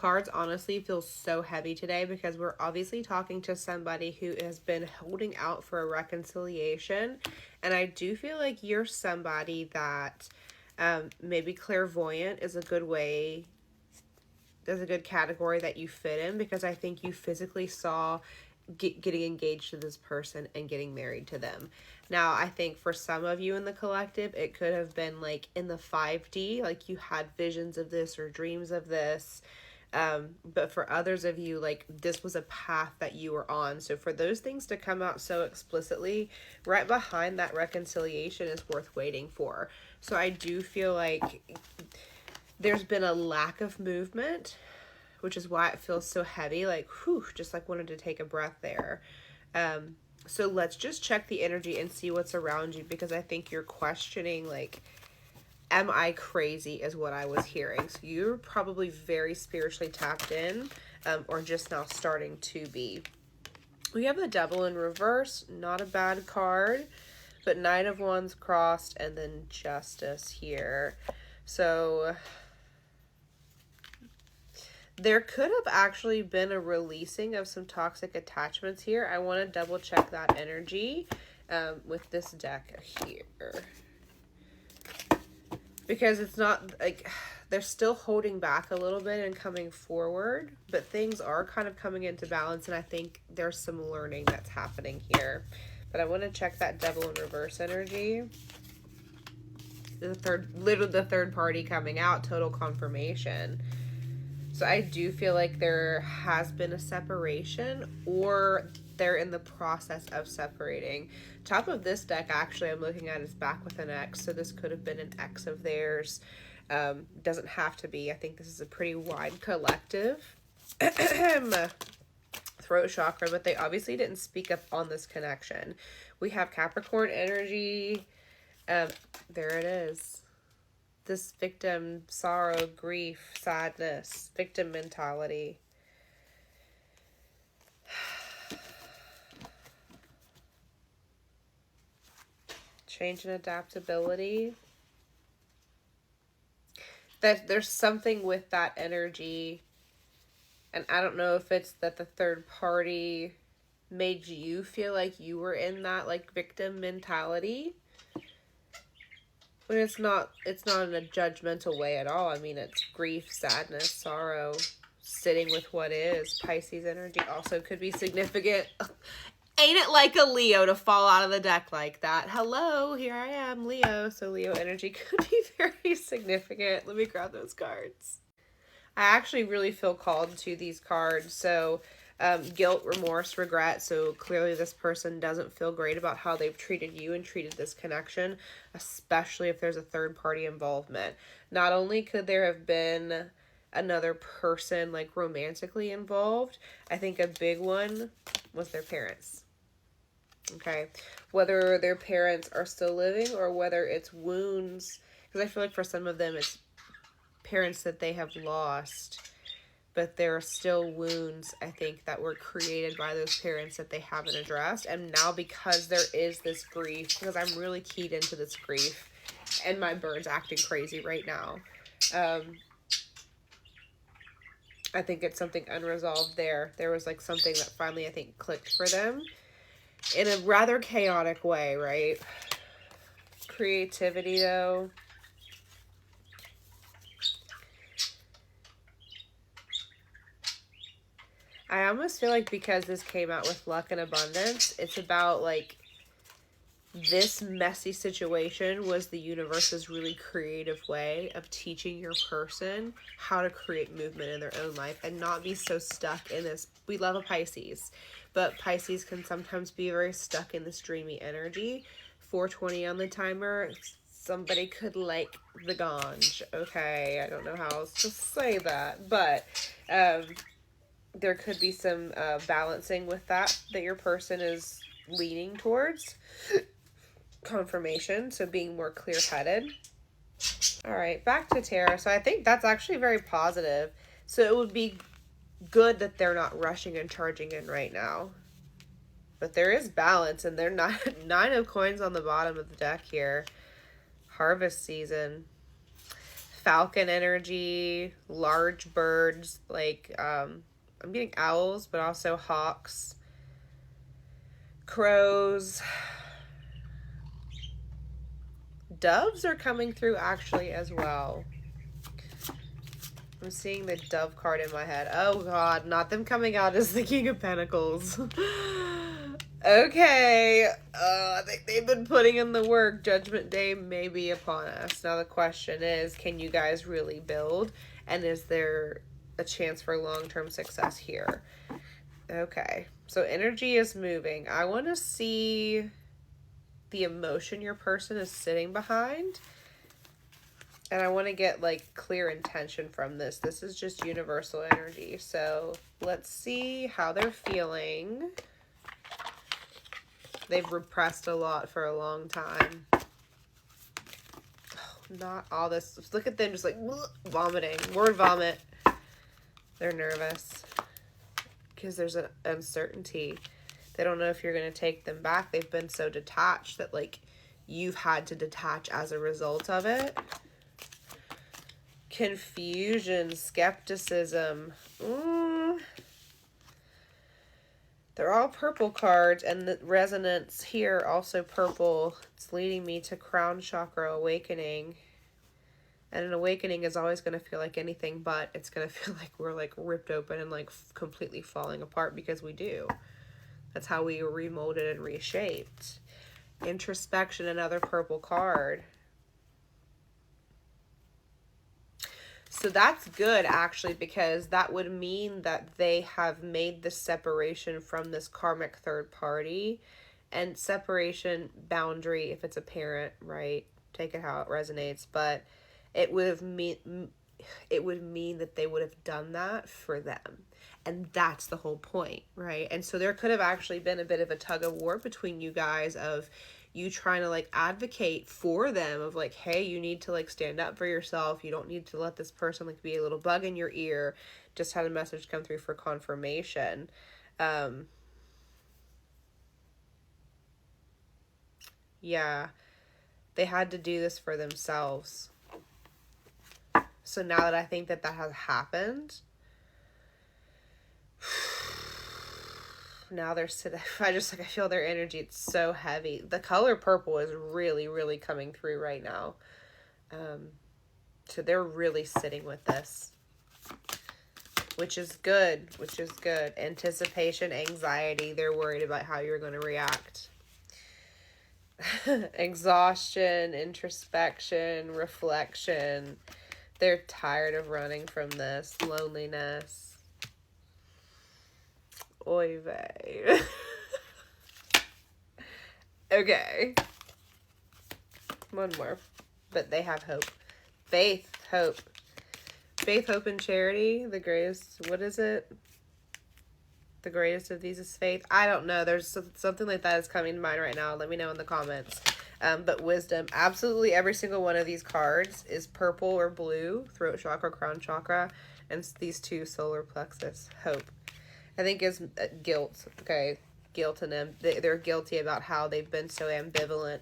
cards honestly feel so heavy today because we're obviously talking to somebody who has been holding out for a reconciliation. And I do feel like you're somebody that maybe clairvoyant is a good way, is a good category that you fit in, because I think you physically saw getting engaged to this person and getting married to them. Now, I think for some of you in the collective, it could have been like in the 5D, like you had visions of this or dreams of this. But for others of you, like this was a path that you were on. So for those things to come out so explicitly, right behind that reconciliation is worth waiting for. So I do feel like there's been a lack of movement, which is why it feels so heavy, like, whew, just like wanted to take a breath there. So let's just check the energy and see what's around you, because I think you're questioning, like, am I crazy is what I was hearing. So you're probably very spiritually tapped in, or just now starting to be. We have the Devil in reverse, not a bad card, but Knight of Wands crossed, and then Justice here. So there could have actually been a releasing of some toxic attachments here. I want to double check that energy with this deck here. Because it's not like they're still holding back a little bit and coming forward, but things are kind of coming into balance, and I think there's some learning that's happening here. But I want to check that Devil in reverse energy. The third party coming out, total confirmation. So I do feel like there has been a separation, or they're in the process of separating. Top of this deck, actually, I'm looking at is back with an X. So this could have been an ex of theirs. Doesn't have to be. I think this is a pretty wide collective. Throat chakra, but they obviously didn't speak up on this connection. We have Capricorn energy. There it is. This victim, sorrow, grief, sadness, victim mentality. Change and adaptability. That there's something with that energy, and I don't know if it's that the third party made you feel like you were in that like victim mentality. But it's not in a judgmental way at all. I mean, it's grief, sadness, sorrow, sitting with what is. Pisces energy also could be significant. Ain't it like a Leo to fall out of the deck like that? Hello, here I am, Leo. So Leo energy could be very significant. Let me grab those cards. I actually really feel called to these cards. So guilt, remorse, regret. So clearly this person doesn't feel great about how they've treated you and treated this connection, especially if there's a third party involvement. Not only could there have been another person like romantically involved, I think a big one was their parents. Okay, whether their parents are still living or whether it's wounds, because I feel like for some of them it's parents that they have lost, but there are still wounds, I think, that were created by those parents that they haven't addressed. And now because there is this grief, because I'm really keyed into this grief, and my bird's acting crazy right now, I think it's something unresolved there. There was like something that finally, I think, clicked for them in a rather chaotic way, right? Creativity, though. I almost feel like because this came out with luck and abundance, it's about like this messy situation was the universe's really creative way of teaching your person how to create movement in their own life and not be so stuck in this. We love a Pisces, but Pisces can sometimes be very stuck in this dreamy energy. 420 on the timer. Somebody could like the ganj. Okay, I don't know how else to say that, but there could be some balancing with that your person is leaning towards. Confirmation, so being more clear-headed. All right, back to tarot. So I think that's actually very positive. So it would be good that they're not rushing and charging in right now. But there is balance, and they're not 9 of coins on the bottom of the deck here. Harvest season. falcon energy, large birds, like, I'm getting owls, but also hawks, crows. Doves are coming through actually as well. I'm seeing the dove card in my head. Oh god, not them coming out as the King of Pentacles. Okay, I think they've been putting in the work. Judgment Day may be upon us. Now the question is, can you guys really build? And is there a chance for long-term success here? Okay, so energy is moving. I want to see the emotion your person is sitting behind. And I want to get, like, clear intention from this. This is just universal energy. So let's see how they're feeling. They've repressed a lot for a long time. Oh, not all this. Look at them just, like, vomiting. Word vomit. They're nervous. Because there's an uncertainty. They don't know if you're going to take them back. They've been so detached that, like, you've had to detach as a result of it. Confusion, skepticism. They're all purple cards, and the resonance here also purple. It's leading me to crown chakra awakening. And an awakening is always going to feel like anything but. It's going to feel like we're, like, ripped open and, like, completely falling apart, because we do. That's how we were remolded and reshaped. Introspection, another purple card. So that's good, actually, because that would mean that they have made the separation from this karmic third party. And separation, boundary, if it's a parent, right? Take it how it resonates. But it would mean that they would have done that for them. And that's the whole point, right? And so there could have actually been a bit of a tug of war between you guys, of you trying to, like, advocate for them, of, like, hey, you need to, like, stand up for yourself. You don't need to let this person, like, be a little bug in your ear. Just had a message come through for confirmation. Yeah, they had to do this for themselves. So now that I think that that has happened, now they're sitting. I feel their energy. It's so heavy. The color purple is really, really coming through right now. So they're really sitting with this, which is good. Anticipation, anxiety. They're worried about how you're going to react. Exhaustion, introspection, reflection. They're tired of running from this. Loneliness. Oy vey. Okay. One more. But they have hope. Faith, hope. Faith, hope, and charity. The greatest. What is it? The greatest of these is faith. I don't know. There's something like that is coming to mind right now. Let me know in the comments. But wisdom. Absolutely every single one of these cards is purple or blue. Throat chakra, crown chakra. And these two, solar plexus. Hope. I think is guilt. Okay. Guilt in them. They're guilty about how they've been so ambivalent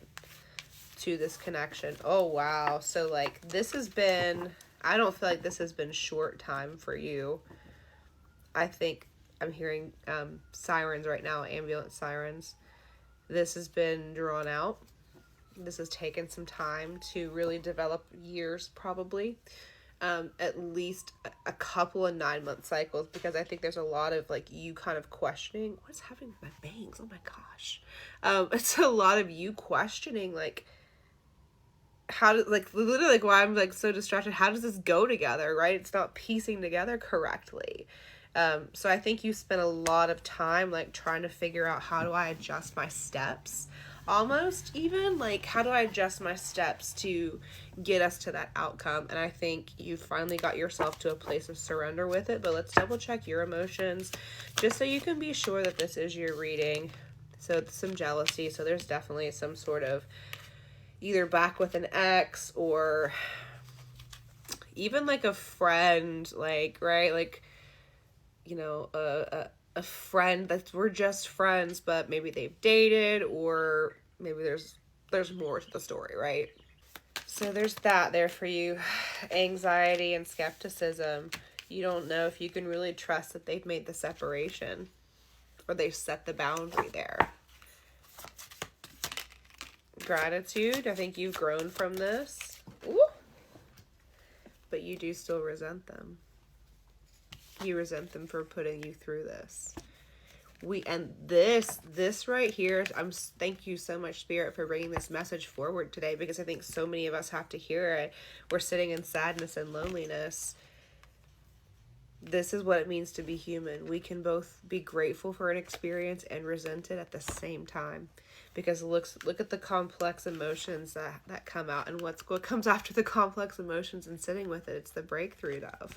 to this connection. Oh, wow. So, like, this has been... I don't feel like this has been short time for you. I think I'm hearing sirens right now, ambulance sirens. This has been drawn out. This has taken some time to really develop, years probably. At least a couple of 9-month cycles, because I think there's a lot of, like, you kind of questioning, what's happening with my bangs? Oh my gosh. It's a lot of you questioning, like, how do, like, literally, like, why I'm, like, so distracted. How does this go together, right? It's not piecing together correctly. So I think you spent a lot of time, like, trying to figure out, how do I adjust my steps? Almost even, like, how do I adjust my steps to get us to that outcome? And I think you finally got yourself to a place of surrender with it. But let's double check your emotions, just so you can be sure that this is your reading. So it's some jealousy. So there's definitely some sort of either back with an ex, or even, like, a friend, like, right? Like, you know, a friend that we're just friends, but maybe they've dated, or maybe there's more to the story, right? So there's that there for you. Anxiety and skepticism. You don't know if you can really trust that they've made the separation or they've set the boundary there. Gratitude. I think you've grown from this. Ooh. But you do still resent them. You resent them for putting you through this. This right here, thank you so much, Spirit, for bringing this message forward today, because I think so many of us have to hear it. We're sitting in sadness and loneliness. This is what it means to be human. We can both be grateful for an experience and resent it at the same time, because look at the complex emotions that come out, and what comes after the complex emotions and sitting with it. It's the breakthrough dove.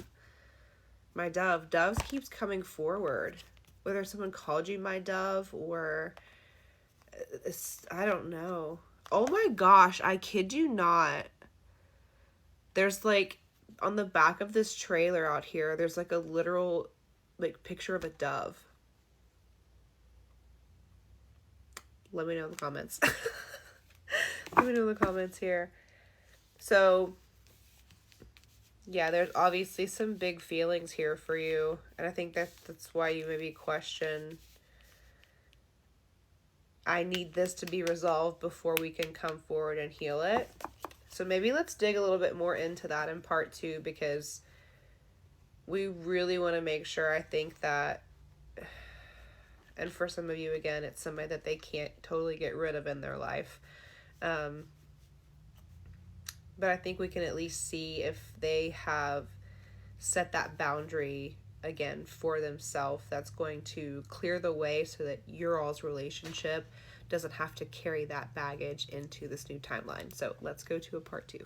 My doves keeps coming forward. Whether someone called you my dove or I don't know. Oh my gosh, I kid you not. There's like on the back of this trailer out here, there's like a literal like picture of a dove. Let me know in the comments. Let me know in the comments here. So yeah, there's obviously some big feelings here for you. And I think that's why you maybe question, I need this to be resolved before we can come forward and heal it. So maybe let's dig a little bit more into that in part 2, because we really want to make sure, I think that, and for some of you, again, it's somebody that they can't totally get rid of in their life. But I think we can at least see if they have set that boundary again for themselves. That's going to clear the way so that your all's relationship doesn't have to carry that baggage into this new timeline. So let's go to a part 2.